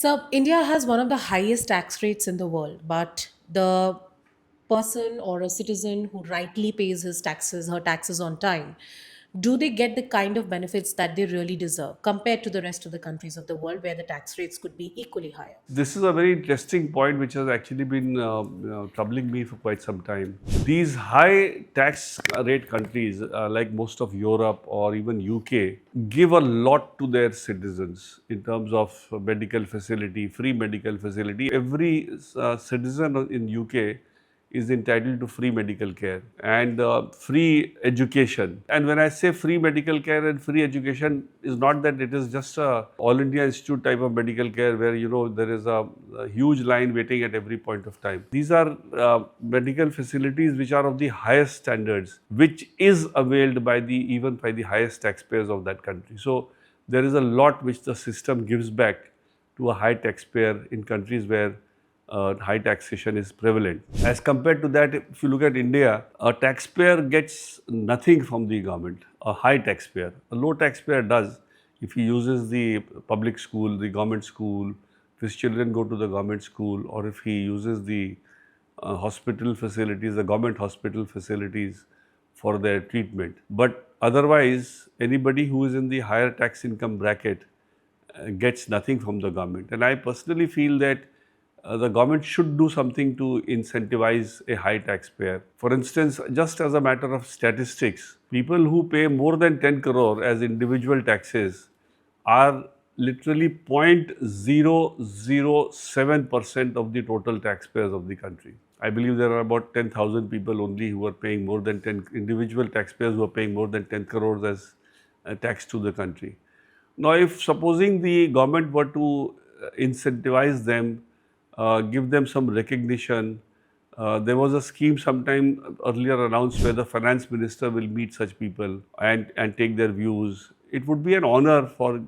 So, India has one of the highest tax rates in the world, but the person or a citizen who rightly pays her taxes on time, do they get the kind of benefits that they really deserve compared to the rest of the countries of the world where the tax rates could be equally higher? This is a very interesting point which has actually been troubling me for quite some time. These high tax rate countries, like most of Europe or even UK, give a lot to their citizens in terms of medical facility, free medical facility. Every citizen in UK is entitled to free medical care and free education. And when I say free medical care and free education, is not that it is just a all India institute type of medical care where there is a huge line waiting at every point of time. These are medical facilities which are of the highest standards, which is availed by the even by the highest taxpayers of that country. So there is a lot which the system gives back to a high taxpayer in countries where high taxation is prevalent. As compared to that, if you look at India, a taxpayer gets nothing from the government, a high taxpayer. A low taxpayer does if he uses the public school, the government school, if his children go to the government school, or if he uses the hospital facilities, the government hospital facilities for their treatment. But otherwise, anybody who is in the higher tax income bracket gets nothing from the government. And I personally feel that the government should do something to incentivize a high taxpayer. For instance, just as a matter of statistics, people who pay more than 10 crore as individual taxes are literally 0.007% of the total taxpayers of the country. I believe there are about 10,000 people only who are paying more than 10 individual taxpayers who are paying more than 10 crores as tax to the country. Now, if supposing the government were to incentivize them, give them some recognition, there was a scheme sometime earlier announced where the finance minister will meet such people and take their views. It would be an honor for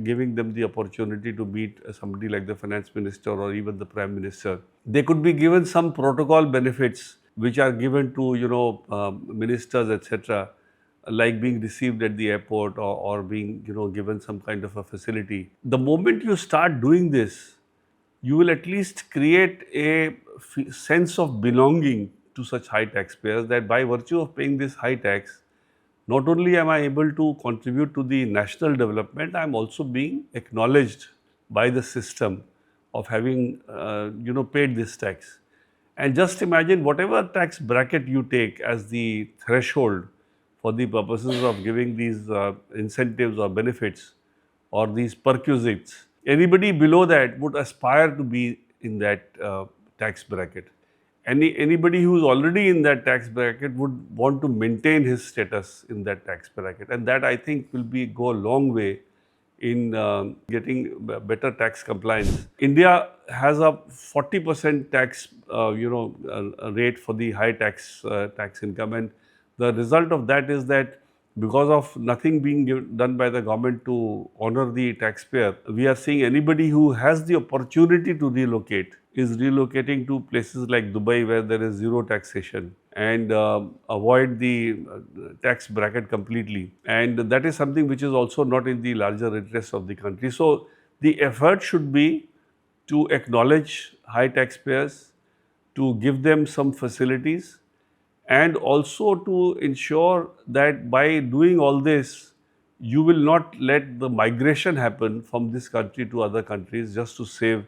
giving them the opportunity to meet somebody like the finance minister or even the prime minister. They could be given some protocol benefits which are given to ministers, etc., like being received at the airport or being given some kind of a facility. The moment you start doing this, you will at least create a sense of belonging to such high taxpayers, that by virtue of paying this high tax, not only am I able to contribute to the national development, I am also being acknowledged by the system of having paid this tax. And just imagine whatever tax bracket you take as the threshold for the purposes of giving these incentives or benefits or these perquisites. Anybody below that would aspire to be in that tax bracket. Anybody who is already in that tax bracket would want to maintain his status in that tax bracket, and that I think will go a long way in getting better tax compliance. India has a 40% tax, rate for the high tax income, and the result of that is that because of nothing being done by the government to honor the taxpayer, we are seeing anybody who has the opportunity to relocate is relocating to places like Dubai where there is zero taxation and avoid the tax bracket completely. And that is something which is also not in the larger interest of the country. So the effort should be to acknowledge high taxpayers, to give them some facilities, and also to ensure that by doing all this, you will not let the migration happen from this country to other countries just to save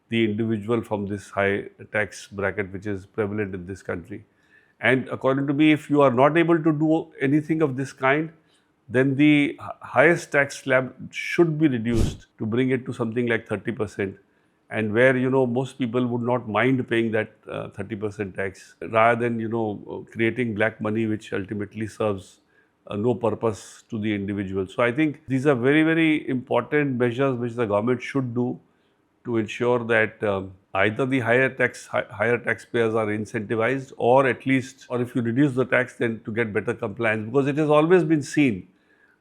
the individual from this high tax bracket which is prevalent in this country. And according to me, if you are not able to do anything of this kind, then the highest tax slab should be reduced to bring it to something like 30%, and where most people would not mind paying that 30% tax, rather than creating black money which ultimately serves no purpose to the individual. So I think these are very, very important measures which the government should do to ensure that either the higher taxpayers are incentivized, or at least, or if you reduce the tax, then to get better compliance, because it has always been seen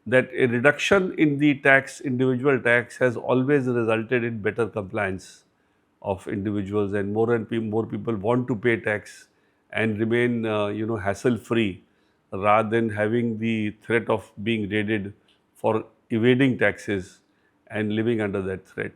that a reduction in the individual tax, has always resulted in better compliance of individuals, and more people want to pay tax and remain hassle free, rather than having the threat of being raided for evading taxes and living under that threat.